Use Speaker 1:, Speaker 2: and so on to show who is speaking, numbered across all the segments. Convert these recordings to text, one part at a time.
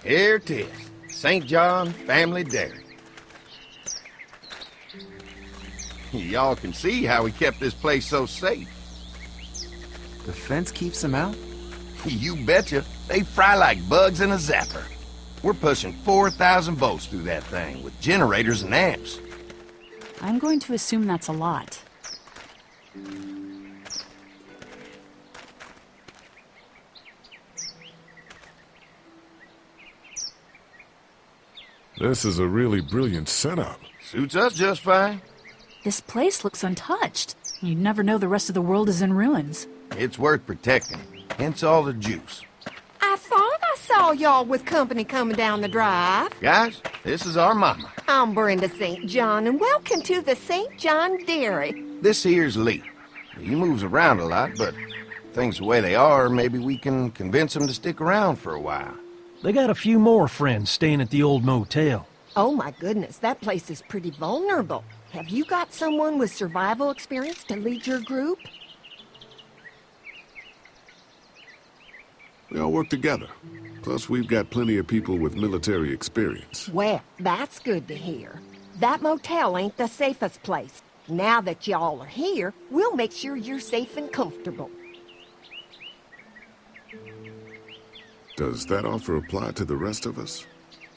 Speaker 1: Here it is. St. John Family Dairy. Y'all can see how we kept this place so safe.
Speaker 2: The fence keeps them out?
Speaker 1: You betcha. They fry like bugs in a zapper. We're pushing 4,000 volts through that thing with generators and amps.
Speaker 3: I'm going to assume that's a lot.
Speaker 4: This is a really brilliant setup.
Speaker 1: Suits us just fine.
Speaker 3: This place looks untouched. You'd never know the rest of the world is in ruins.
Speaker 1: It's worth protecting, hence all the juice.
Speaker 5: I thought I saw y'all with company coming down the drive.
Speaker 1: Guys, this is our mama.
Speaker 5: I'm Brenda St. John, and welcome to the St. John Dairy.
Speaker 1: This here's Lee. He moves around a lot, but things the way they are, maybe we can convince him to stick around for a while.
Speaker 6: They got a few more friends staying at the old motel.
Speaker 5: Oh my goodness, that place is pretty vulnerable. Have you got someone with survival experience to lead your group?
Speaker 4: We all work together. Plus, we've got plenty of people with military experience.
Speaker 5: Well, that's good to hear. That motel ain't the safest place. Now that y'all are here, we'll make sure you're safe and comfortable.
Speaker 4: Does that offer apply to the rest of us?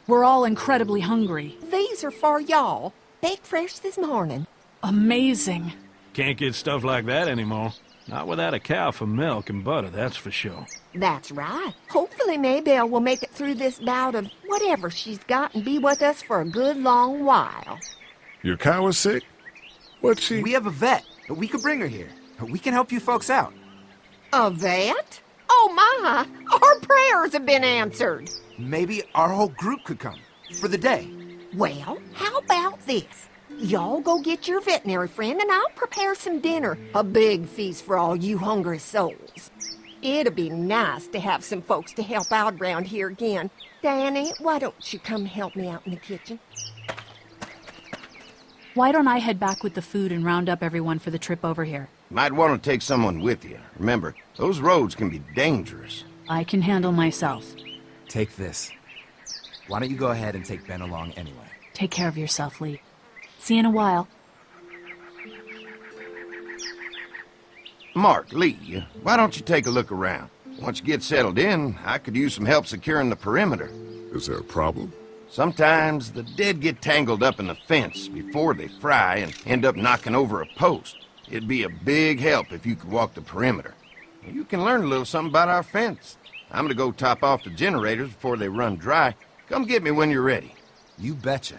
Speaker 3: We're all incredibly hungry.
Speaker 5: These are for y'all. Baked fresh this morning.
Speaker 3: Amazing.
Speaker 6: Can't get stuff like that anymore. Not without a cow for milk and butter, that's for sure.
Speaker 5: That's right. Hopefully Maybelle will make it through this bout of whatever she's got and be with us for a good long while.
Speaker 4: Your cow is sick? What's she?
Speaker 2: We have a vet. We could bring her here. We can help you folks out.
Speaker 5: A vet? Oh my! Our prayers have been answered.
Speaker 2: Maybe our whole group could come. For the day.
Speaker 5: Well, how about this? Y'all go get your veterinary friend and I'll prepare some dinner. A big feast for all you hungry souls. It'd be nice to have some folks to help out around here again. Danny, why don't you come help me out in the kitchen?
Speaker 3: Why don't I head back with the food and round up everyone for the trip over here?
Speaker 1: Might want to take someone with you. Remember, those roads can be dangerous.
Speaker 3: I can handle myself.
Speaker 2: Take this. Why don't you go ahead and take Ben along anyway?
Speaker 3: Take care of yourself, Lee. See you in a while.
Speaker 1: Mark, Lee, why don't you take a look around? Once you get settled in, I could use some help securing the perimeter.
Speaker 4: Is there a problem?
Speaker 1: Sometimes the dead get tangled up in the fence before they fry and end up knocking over a post. It'd be a big help if you could walk the perimeter. You can learn a little something about our fence. I'm gonna go top off the generators before they run dry. Come get me when you're ready.
Speaker 2: You betcha.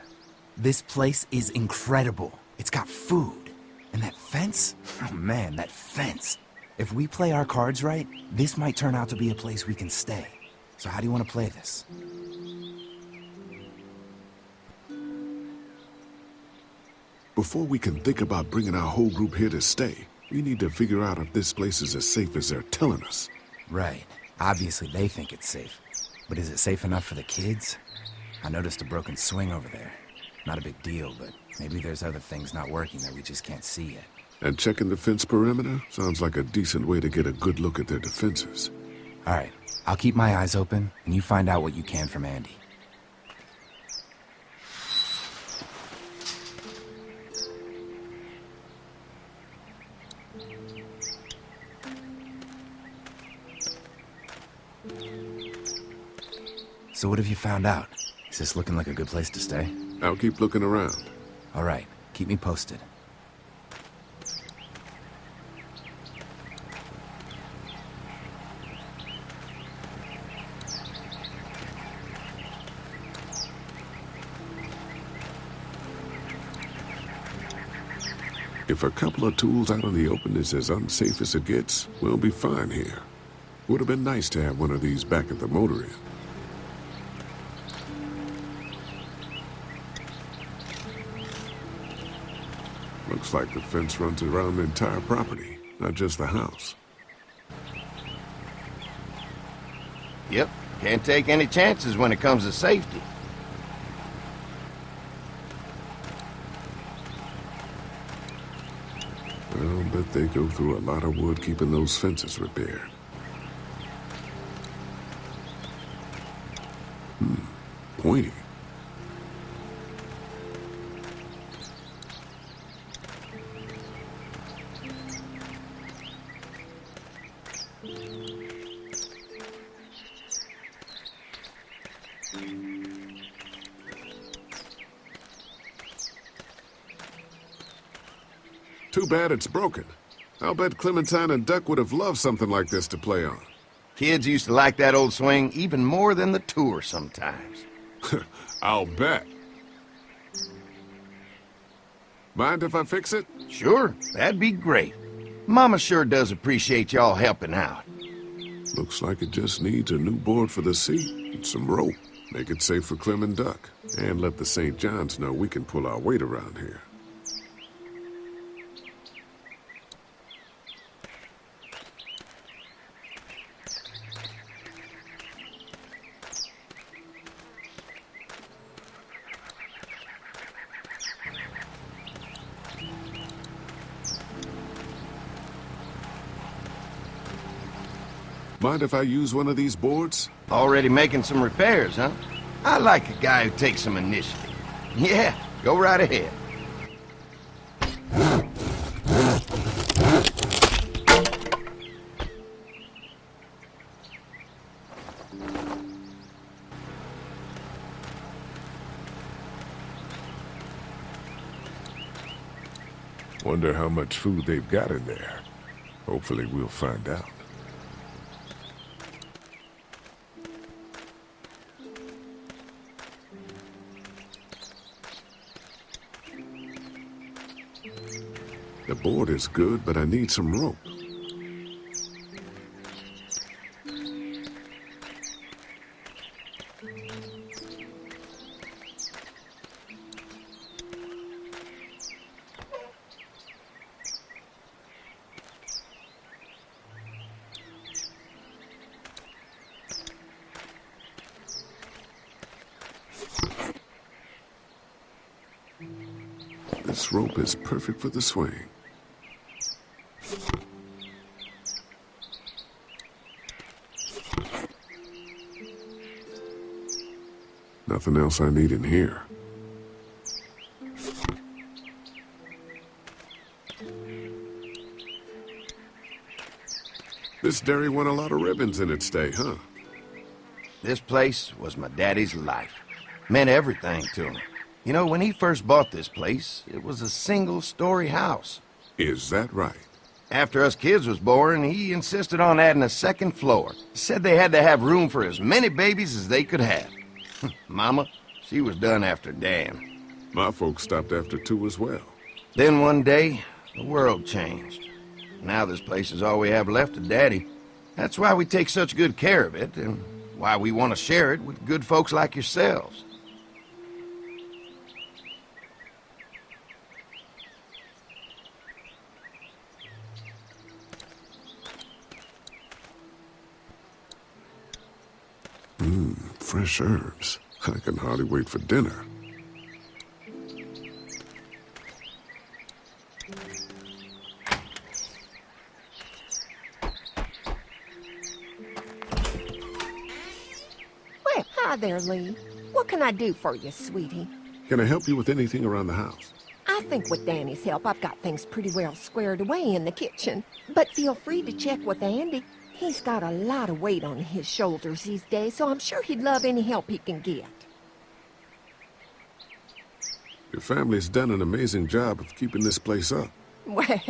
Speaker 2: This place is incredible. It's got food. And that fence? Oh man, that fence. If we play our cards right, this might turn out to be a place we can stay. So how do you want to play this?
Speaker 4: Before we can think about bringing our whole group here to stay, we need to figure out if this place is as safe as they're telling us.
Speaker 2: Right. Obviously they think it's safe. But is it safe enough for the kids? I noticed a broken swing over there. Not a big deal, but maybe there's other things not working that we just can't see yet.
Speaker 4: And checking the fence perimeter sounds like a decent way to get a good look at their defenses.
Speaker 2: All right. I'll keep my eyes open, and you find out what you can from Andy. So what have you found out? Is this looking like a good place to stay?
Speaker 4: I'll keep looking around.
Speaker 2: All right, keep me posted.
Speaker 4: If a couple of tools out in the open is as unsafe as it gets, we'll be fine here. Would have been nice to have one of these back at the motor inn. Looks like the fence runs around the entire property, not just the house.
Speaker 1: Yep, can't take any chances when it comes to safety.
Speaker 4: I'll bet they go through a lot of wood keeping those fences repaired. pointy. Too bad it's broken. I'll bet Clementine and Duck would have loved something like this to play on.
Speaker 1: Kids used to like that old swing even more than the tour sometimes.
Speaker 4: I'll bet. Mind if I fix it?
Speaker 1: Sure, that'd be great. Mama sure does appreciate y'all helping out.
Speaker 4: Looks like it just needs a new board for the seat and some rope. Make it safe for Clem and Duck. And let the St. John's know we can pull our weight around here. Mind if I use one of these boards?
Speaker 1: Already making some repairs, huh? I like a guy who takes some initiative. Yeah, go right ahead.
Speaker 4: Wonder how much food they've got in there. Hopefully we'll find out. The board is good, but I need some rope. This rope is perfect for the swing. Nothing else I need in here. This dairy won a lot of ribbons in its day, huh?
Speaker 1: This place was my daddy's life. Meant everything to him. You know, when he first bought this place, it was a single-story house.
Speaker 4: Is that right?
Speaker 1: After us kids was born, he insisted on adding a second floor. Said they had to have room for as many babies as they could have. Mama, she was done after Dan.
Speaker 4: My folks stopped after 2 as well.
Speaker 1: Then one day, the world changed. Now this place is all we have left of Daddy. That's why we take such good care of it, and why we want to share it with good folks like yourselves.
Speaker 4: Fresh herbs. I can hardly wait for dinner.
Speaker 5: Well, hi there, Lee. What can I do for you, sweetie?
Speaker 4: Can I help you with anything around the house?
Speaker 5: I think with Danny's help, I've got things pretty well squared away in the kitchen. But feel free to check with Andy. He's got a lot of weight on his shoulders these days, so I'm sure he'd love any help he can get.
Speaker 4: Your family's done an amazing job of keeping this place up.
Speaker 5: Well,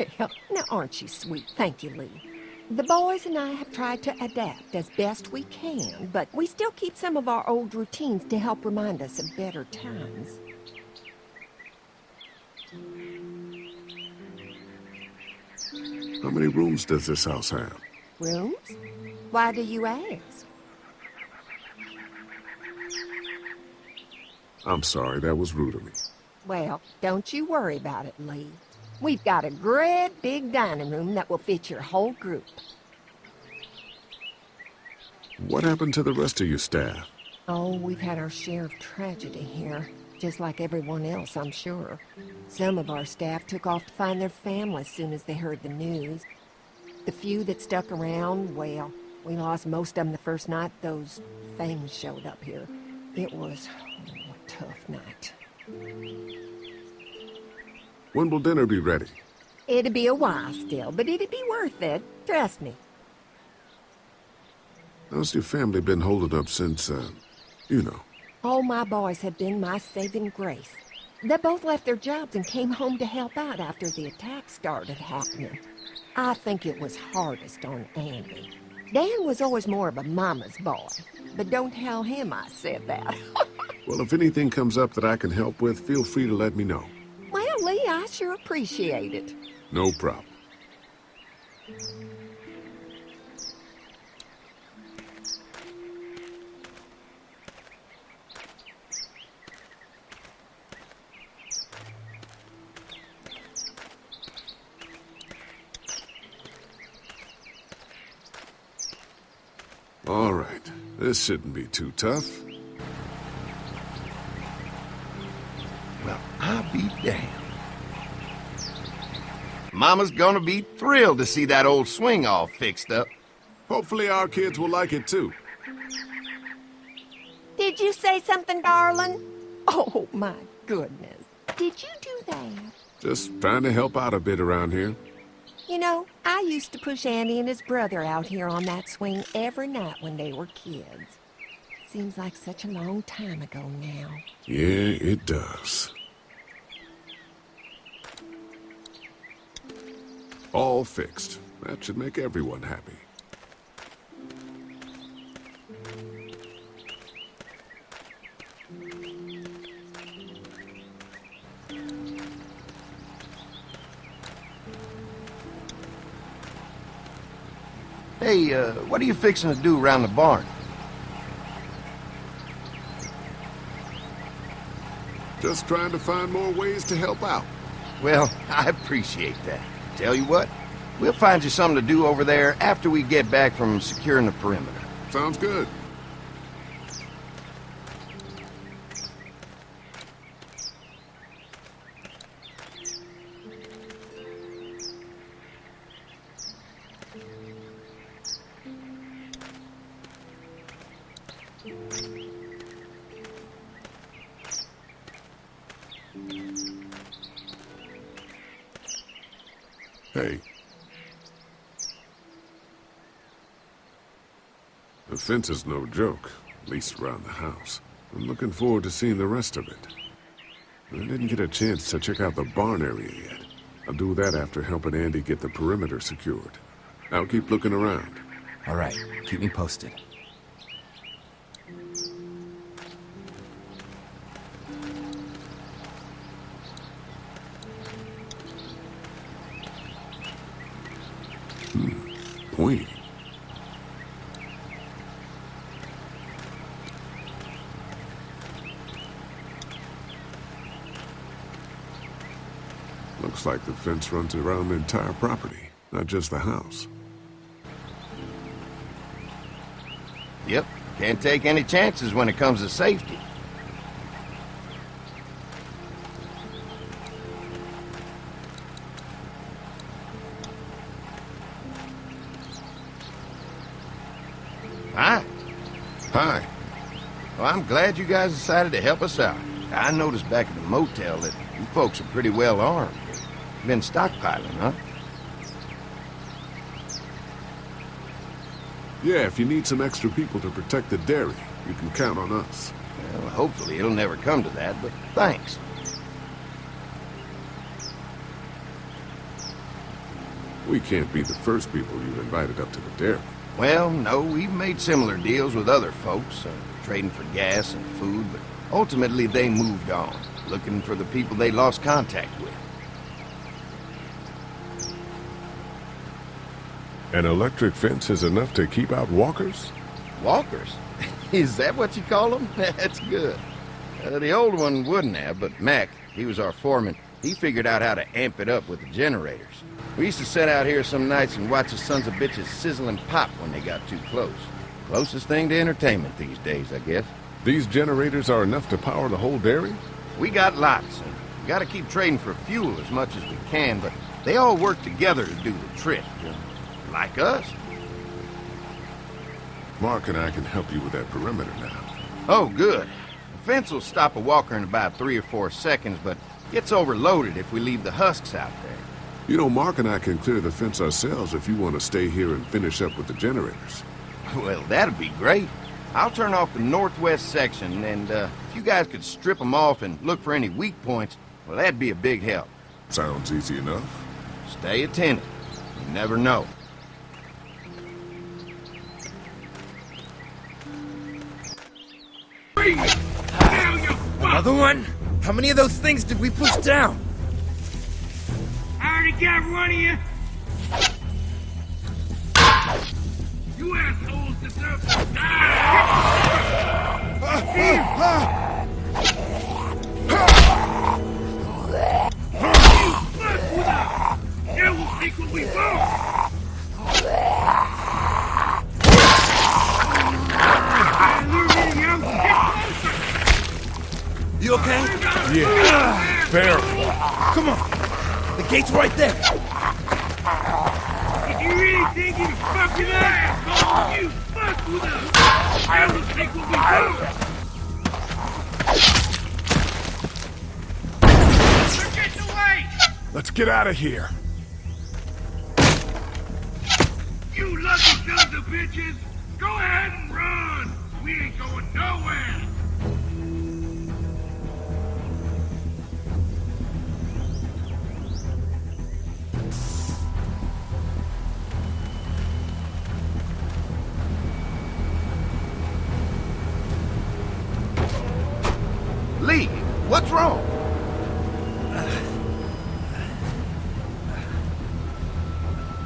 Speaker 5: now aren't you sweet? Thank you, Lee. The boys and I have tried to adapt as best we can, but we still keep some of our old routines to help remind us of better times.
Speaker 4: How many rooms does this house have?
Speaker 5: Rooms? Why do you ask?
Speaker 4: I'm sorry, that was rude of me.
Speaker 5: Well, don't you worry about it, Lee. We've got a great big dining room that will fit your whole group.
Speaker 4: What happened to the rest of your staff?
Speaker 5: Oh, we've had our share of tragedy here, just like everyone else, I'm sure. Some of our staff took off to find their families as soon as they heard the news. The few that stuck around, well, we lost most of them the first night those things showed up here. It was a tough night.
Speaker 4: When will dinner be ready?
Speaker 5: It'd be a while still, but it'd be worth it. Trust me.
Speaker 4: How's your family been holding up since, you know?
Speaker 5: All my boys have been my saving grace. They both left their jobs and came home to help out after the attack started happening. I think it was hardest on Andy. Dan was always more of a mama's boy, but don't tell him I said that.
Speaker 4: Well, if anything comes up that I can help with, feel free to let me know.
Speaker 5: Well, Lee, I sure appreciate it.
Speaker 4: No problem. All right, this shouldn't be too tough.
Speaker 1: Well, I'll be damned. Mama's gonna be thrilled to see that old swing all fixed up.
Speaker 4: Hopefully our kids will like it too.
Speaker 5: Did you say something, darling? Oh, my goodness. Did you do that?
Speaker 4: Just trying to help out a bit around here.
Speaker 5: You know, I used to push Andy and his brother out here on that swing every night when they were kids. Seems like such a long time ago now.
Speaker 4: Yeah, it does. All fixed. That should make everyone happy.
Speaker 1: Hey, what are you fixing to do around the barn?
Speaker 4: Just trying to find more ways to help out.
Speaker 1: Well, I appreciate that. Tell you what, we'll find you something to do over there after we get back from securing the perimeter.
Speaker 4: Sounds good. Hey. The fence is no joke, at least around the house. I'm looking forward to seeing the rest of it. I didn't get a chance to check out the barn area yet. I'll do that after helping Andy get the perimeter secured. I'll keep looking around.
Speaker 2: All right, keep me posted.
Speaker 4: Pointy. Looks like the fence runs around the entire property, not just the house.
Speaker 1: Yep, can't take any chances when it comes to safety. Hi.
Speaker 4: Hi.
Speaker 1: Well, I'm glad you guys decided to help us out. I noticed back at the motel that you folks are pretty well armed. Been stockpiling, huh?
Speaker 4: Yeah, if you need some extra people to protect the dairy, you can count on us.
Speaker 1: Well, hopefully it'll never come to that, but thanks.
Speaker 4: We can't be the first people you've invited up to the dairy.
Speaker 1: Well, no, we've made similar deals with other folks, trading for gas and food, but ultimately they moved on, looking for the people they lost contact with.
Speaker 4: An electric fence is enough to keep out walkers?
Speaker 1: Walkers? Is that what you call them? That's good. The old one wouldn't have, but Mac, he was our foreman, he figured out how to amp it up with the generators. We used to sit out here some nights and watch the sons of bitches sizzle and pop when they got too close. Closest thing to entertainment these days, I guess.
Speaker 4: These generators are enough to power the whole dairy?
Speaker 1: We got lots, and we gotta keep trading for fuel as much as we can, but they all work together to do the trick. Like us.
Speaker 4: Mark and I can help you with that perimeter now.
Speaker 1: Oh, good. The fence will stop a walker in about 3 or 4 seconds, but gets overloaded if we leave the husks out there.
Speaker 4: You know, Mark and I can clear the fence ourselves if you want to stay here and finish up with the generators.
Speaker 1: Well, that'd be great. I'll turn off the northwest section, and if you guys could strip them off and look for any weak points, well, that'd be a big help.
Speaker 4: Sounds easy enough.
Speaker 1: Stay attentive. You never know.
Speaker 2: Another one? How many of those things did we push down?
Speaker 7: I already got one of you. You assholes deserve to die. You fuck with us. Now we'll take what we want.
Speaker 2: You okay?
Speaker 4: Yeah, barely.
Speaker 2: Come on. The gate's right there.
Speaker 7: If you really think you can fuck with us, asshole, you fuck with us. Now we'll take what we want. They're getting away.
Speaker 4: Let's get out of here.
Speaker 7: You lucky sons of bitches! Go ahead and run! We ain't going nowhere!
Speaker 1: Lee, what's wrong?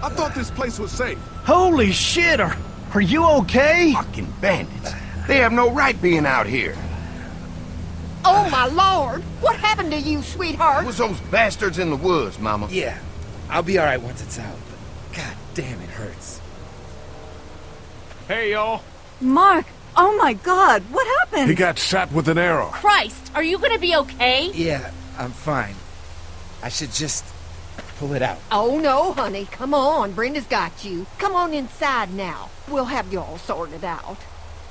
Speaker 4: I thought this place was safe.
Speaker 6: Holy shit, are you okay?
Speaker 1: Fucking bandits. They have no right being out here.
Speaker 5: Oh, my lord! What happened to you, sweetheart?
Speaker 1: It was those bastards in the woods, Mama.
Speaker 2: Yeah, I'll be alright once it's out, but god damn, it hurts.
Speaker 6: Hey, y'all.
Speaker 3: Mark! Oh my god, what happened?
Speaker 4: He got shot with an arrow.
Speaker 8: Christ, are you gonna be okay?
Speaker 2: Yeah, I'm fine. I should just pull it out.
Speaker 5: Oh, no, honey. Come on. Brenda's got you. Come on inside now. We'll have you all sorted out.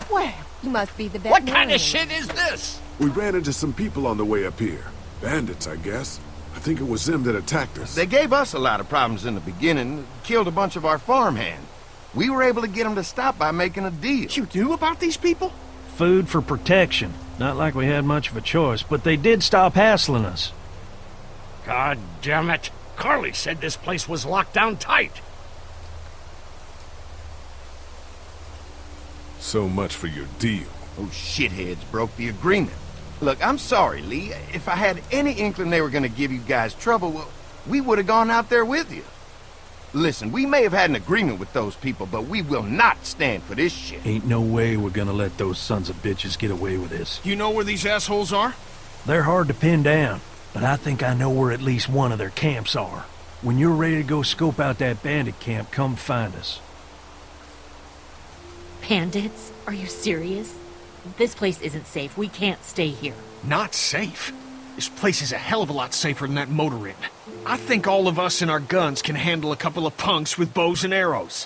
Speaker 5: Well, you must be the veterinarian.
Speaker 7: What kind of shit is this?
Speaker 4: We ran into some people on the way up here. Bandits, I guess. I think it was them that attacked us.
Speaker 1: They gave us a lot of problems in the beginning, killed a bunch of our farmhands. We were able to get them to stop by making a deal.
Speaker 6: You knew about these people? Food for protection. Not like we had much of a choice, but they did stop hassling us.
Speaker 7: God damn it. Carly said this place was locked down tight.
Speaker 4: So much for your deal.
Speaker 1: Those shitheads broke the agreement. Look, I'm sorry, Lee. If I had any inkling they were going to give you guys trouble, well, we would have gone out there with you. Listen, we may have had an agreement with those people, but we will not stand for this shit.
Speaker 6: Ain't no way we're gonna let those sons of bitches get away with this.
Speaker 7: You know where these assholes are?
Speaker 6: They're hard to pin down, but I think I know where at least one of their camps are. When you're ready to go scope out that bandit camp, come find us.
Speaker 8: Bandits? Are you serious? This place isn't safe. We can't stay here.
Speaker 9: Not safe? This place is a hell of a lot safer than that motor inn. I think all of us and our guns can handle a couple of punks with bows and arrows.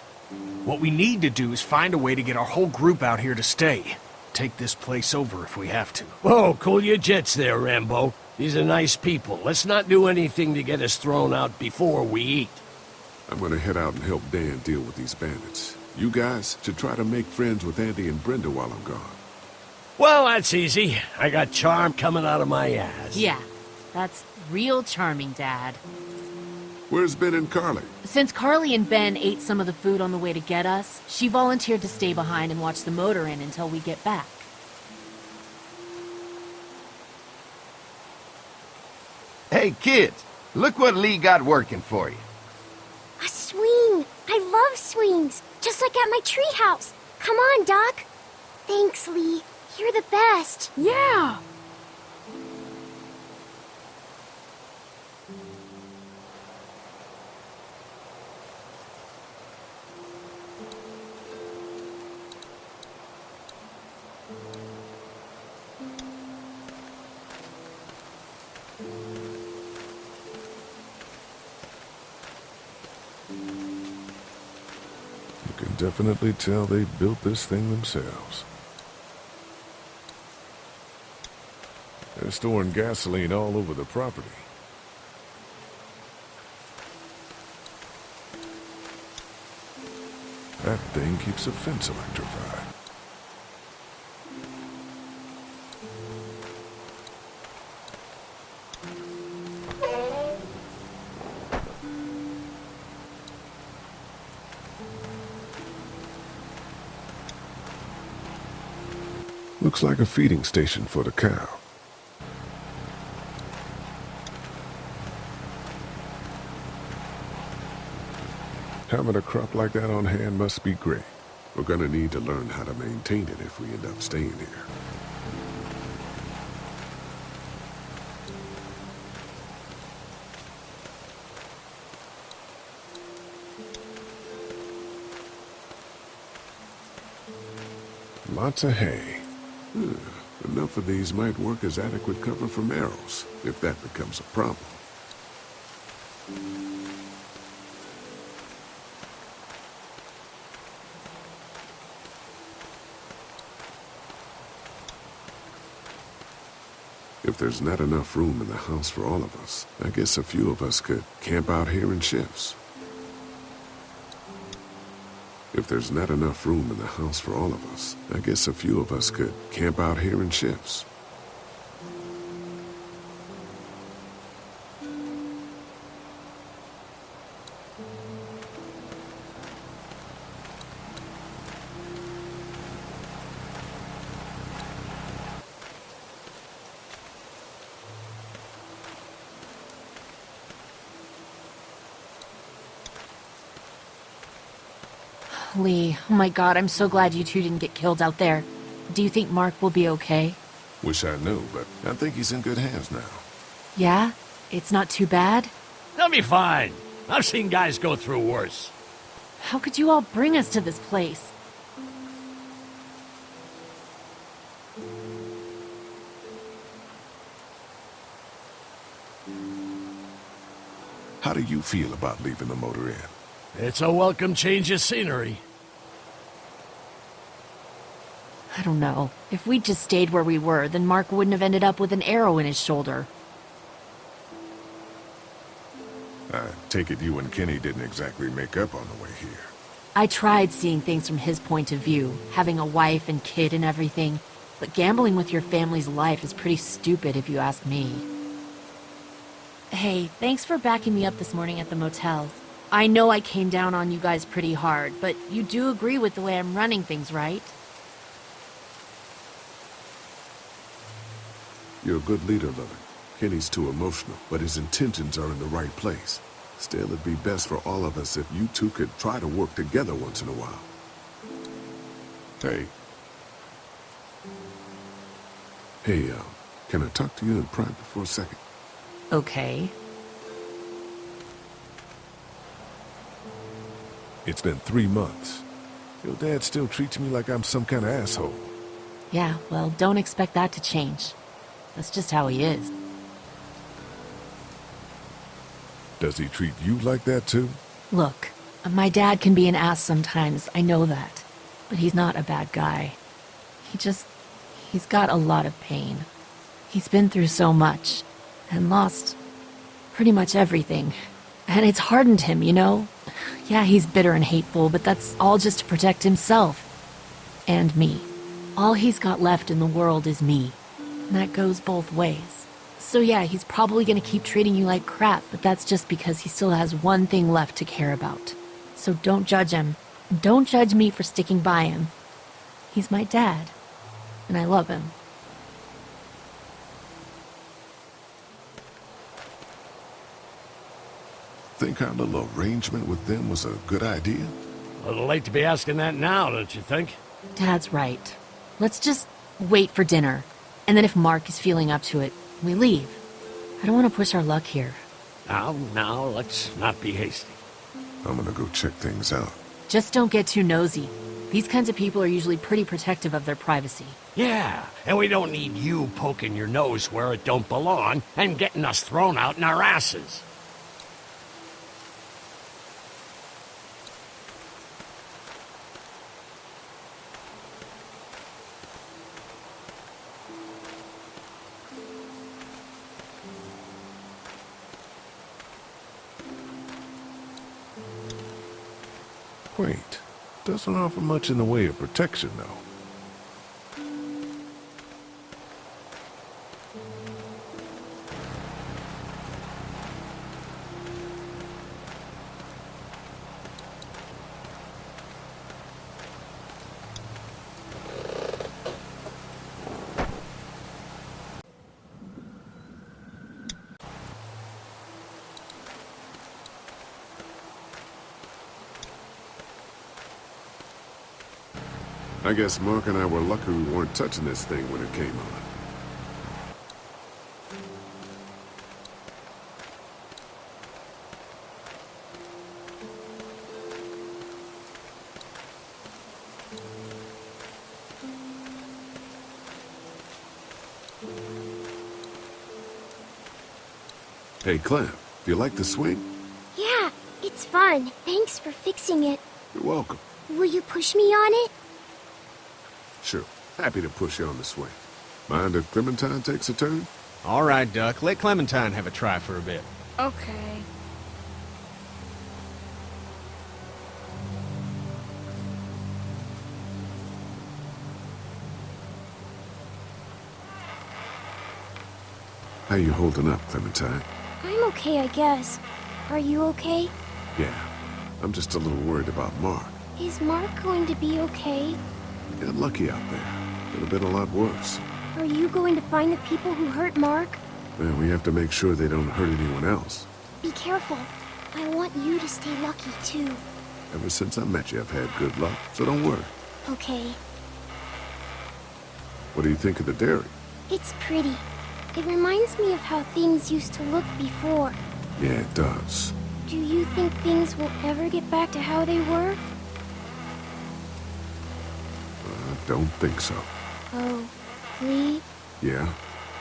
Speaker 9: What we need to do is find a way to get our whole group out here to stay. Take this place over if we have to.
Speaker 10: Whoa, cool your jets there, Rambo. These are nice people. Let's not do anything to get us thrown out before we eat.
Speaker 4: I'm gonna head out and help Dan deal with these bandits. You guys should try to make friends with Andy and Brenda while I'm gone.
Speaker 10: Well, that's easy. I got charm coming out of my ass.
Speaker 8: Yeah, that's real charming, Dad.
Speaker 4: Where's Ben and Carly?
Speaker 8: Since Carly and Ben ate some of the food on the way to get us, she volunteered to stay behind and watch the motor inn until we get back.
Speaker 1: Hey, kids, look what Lee got working for you.
Speaker 11: A swing! I love swings! Just like at my treehouse! Come on, Doc! Thanks, Lee. You're the best!
Speaker 3: Yeah!
Speaker 4: You can definitely tell they built this thing themselves. They're storing gasoline all over the property. That thing keeps a fence electrified. Looks like a feeding station for the cow. Having a crop like that on hand must be great. We're gonna need to learn how to maintain it if we end up staying here. Lots of hay. Enough of these might work as adequate cover from arrows, if that becomes a problem. If there's not enough room in the house for all of us, I guess a few of us could camp out here in shifts. If there's not enough room in the house for all of us, I guess a few of us could camp out here in shifts.
Speaker 8: Lee, oh my god, I'm so glad you two didn't get killed out there. Do you think Mark will be okay?
Speaker 4: Wish I knew, but I think he's in good hands now.
Speaker 8: Yeah? It's not too bad?
Speaker 10: They'll be fine. I've seen guys go through worse.
Speaker 8: How could you all bring us to this place?
Speaker 4: How do you feel about leaving the motor inn?
Speaker 10: It's a welcome change of scenery.
Speaker 8: I don't know. If we'd just stayed where we were, then Mark wouldn't have ended up with an arrow in his shoulder.
Speaker 4: I take it you and Kenny didn't exactly make up on the way here.
Speaker 8: I tried seeing things from his point of view, having a wife and kid and everything, but gambling with your family's life is pretty stupid if you ask me. Hey, thanks for backing me up this morning at the motel. I know I came down on you guys pretty hard, but you do agree with the way I'm running things, right?
Speaker 4: You're a good leader, Lovin. Kenny's too emotional, but his intentions are in the right place. Still, it'd be best for all of us if you two could try to work together once in a while. Hey. Hey, can I talk to you in private for a second?
Speaker 8: Okay.
Speaker 4: It's been 3 months. Your dad still treats me like I'm some kind of asshole.
Speaker 8: Yeah, well, don't expect that to change. That's just how he is.
Speaker 4: Does he treat you like that too?
Speaker 8: Look, my dad can be an ass sometimes, I know that. But he's not a bad guy. He's got a lot of pain. He's been through so much, and lost pretty much everything. And it's hardened him, you know? Yeah, he's bitter and hateful, but that's all just to protect himself. And me. All he's got left in the world is me. And that goes both ways. So yeah, he's probably gonna keep treating you like crap, but that's just because he still has one thing left to care about. So don't judge him. Don't judge me for sticking by him. He's my dad. And I love him.
Speaker 4: Think our little arrangement with them was a good idea?
Speaker 10: A little late to be asking that now, don't you think?
Speaker 8: Dad's right. Let's just wait for dinner. And then if Mark is feeling up to it, we leave. I don't want to push our luck here.
Speaker 10: Now, let's not be hasty.
Speaker 4: I'm gonna go check things out.
Speaker 8: Just don't get too nosy. These kinds of people are usually pretty protective of their privacy.
Speaker 10: Yeah, and we don't need you poking your nose where it don't belong and getting us thrown out in our asses.
Speaker 4: Doesn't offer much in the way of protection, though. I guess Mark and I were lucky we weren't touching this thing when it came on. Hey, Clem, do you like the swing?
Speaker 11: Yeah, it's fun. Thanks for fixing it.
Speaker 4: You're welcome.
Speaker 11: Will you push me on it?
Speaker 4: Sure. Happy to push you on the swing. Mind if Clementine takes a turn?
Speaker 9: All right, Duck. Let Clementine have a try for a bit.
Speaker 3: Okay.
Speaker 4: How you holding up, Clementine?
Speaker 11: I'm okay, I guess. Are you okay?
Speaker 4: Yeah. I'm just a little worried about Mark.
Speaker 11: Is Mark going to be okay?
Speaker 4: You got lucky out there. Could have been a lot worse.
Speaker 11: Are you going to find the people who hurt Mark?
Speaker 4: Well, we have to make sure they don't hurt anyone else.
Speaker 11: Be careful. I want you to stay lucky, too.
Speaker 4: Ever since I met you, I've had good luck, so don't worry.
Speaker 11: Okay.
Speaker 4: What do you think of the dairy?
Speaker 11: It's pretty. It reminds me of how things used to look before.
Speaker 4: Yeah, it does.
Speaker 11: Do you think things will ever get back to how they were?
Speaker 4: I don't think so.
Speaker 11: Oh, Lee?
Speaker 4: Yeah?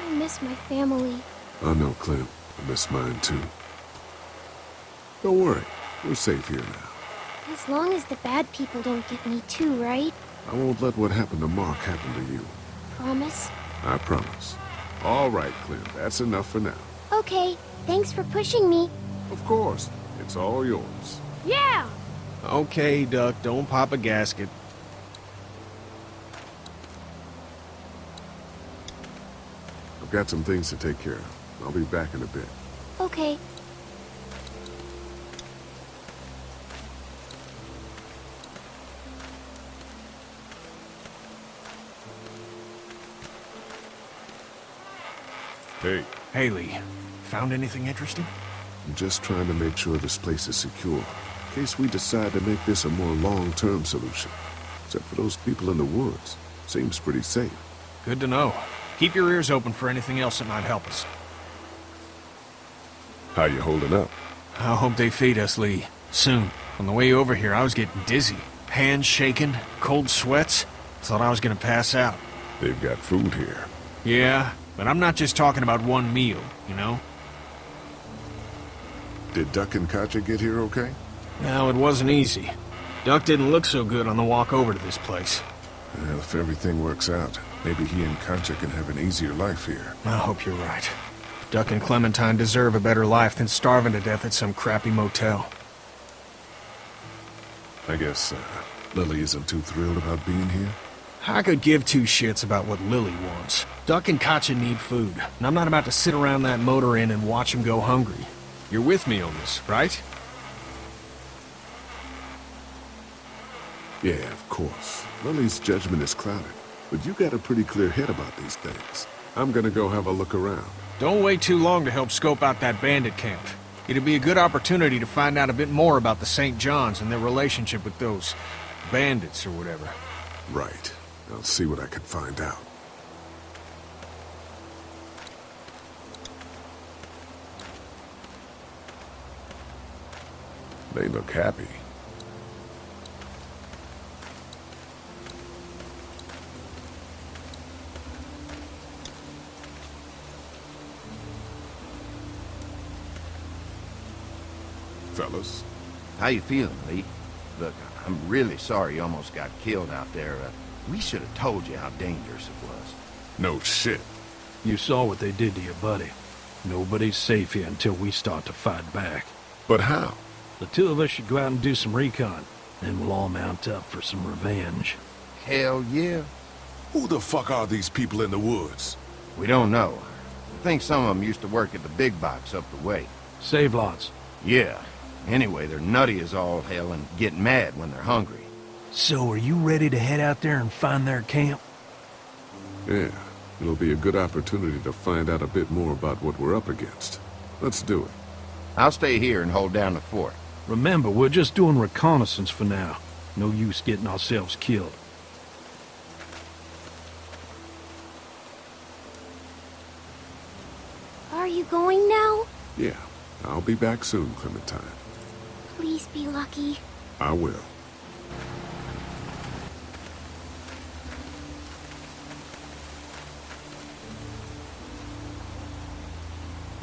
Speaker 11: I miss my family.
Speaker 4: I know, Clem. I miss mine, too. Don't worry. We're safe here now.
Speaker 11: As long as the bad people don't get me too, right?
Speaker 4: I won't let what happened to Mark happen to you.
Speaker 11: Promise?
Speaker 4: I promise. All right, Clem. That's enough for now.
Speaker 11: Okay. Thanks for pushing me.
Speaker 4: Of course. It's all yours.
Speaker 11: Yeah!
Speaker 9: Okay, Duck. Don't pop a gasket.
Speaker 4: I've got some things to take care of. I'll be back in a bit.
Speaker 11: Okay.
Speaker 4: Hey,
Speaker 9: Haley, found anything interesting?
Speaker 4: I'm just trying to make sure this place is secure, in case we decide to make this a more long-term solution. Except for those people in the woods. Seems pretty safe.
Speaker 9: Good to know. Keep your ears open for anything else that might help us.
Speaker 4: How you holding up?
Speaker 9: I hope they feed us, Lee. Soon. On the way over here, I was getting dizzy. Hands shaking, cold sweats. Thought I was gonna pass out.
Speaker 4: They've got food here.
Speaker 9: Yeah, but I'm not just talking about one meal, you know?
Speaker 4: Did Duck and Katja get here okay?
Speaker 9: No, it wasn't easy. Duck didn't look so good on the walk over to this place.
Speaker 4: Well, if everything works out, maybe he and Katja can have an easier life here.
Speaker 9: I hope you're right. Duck and Clementine deserve a better life than starving to death at some crappy motel.
Speaker 4: I guess, Lily isn't too thrilled about being here?
Speaker 9: I could give two shits about what Lily wants. Duck and Katja need food, and I'm not about to sit around that motor inn and watch them go hungry. You're with me on this, right?
Speaker 4: Yeah, of course. Lily's judgment is clouded, but you got a pretty clear head about these things. I'm gonna go have a look around.
Speaker 9: Don't wait too long to help scope out that bandit camp. It'd be a good opportunity to find out a bit more about the St. John's and their relationship with those bandits or whatever.
Speaker 4: Right. I'll see what I can find out. They look happy. Fellas.
Speaker 1: How you feeling, Lee? Look, I'm really sorry you almost got killed out there. We should have told you how dangerous it was.
Speaker 4: No shit.
Speaker 6: You saw what they did to your buddy. Nobody's safe here until we start to fight back.
Speaker 4: But how?
Speaker 6: The two of us should go out and do some recon. Then we'll all mount up for some revenge.
Speaker 1: Hell yeah.
Speaker 4: Who the fuck are these people in the woods?
Speaker 1: We don't know. I think some of them used to work at the big box up the way.
Speaker 6: Save lots.
Speaker 1: Yeah. Anyway, they're nutty as all hell and get mad when they're hungry.
Speaker 6: So are you ready to head out there and find their camp?
Speaker 4: Yeah, it'll be a good opportunity to find out a bit more about what we're up against. Let's do it.
Speaker 1: I'll stay here and hold down the fort.
Speaker 6: Remember, we're just doing reconnaissance for now. No use getting ourselves killed.
Speaker 11: Are you going now?
Speaker 4: Yeah, I'll be back soon, Clementine.
Speaker 11: Please be lucky.
Speaker 4: I will.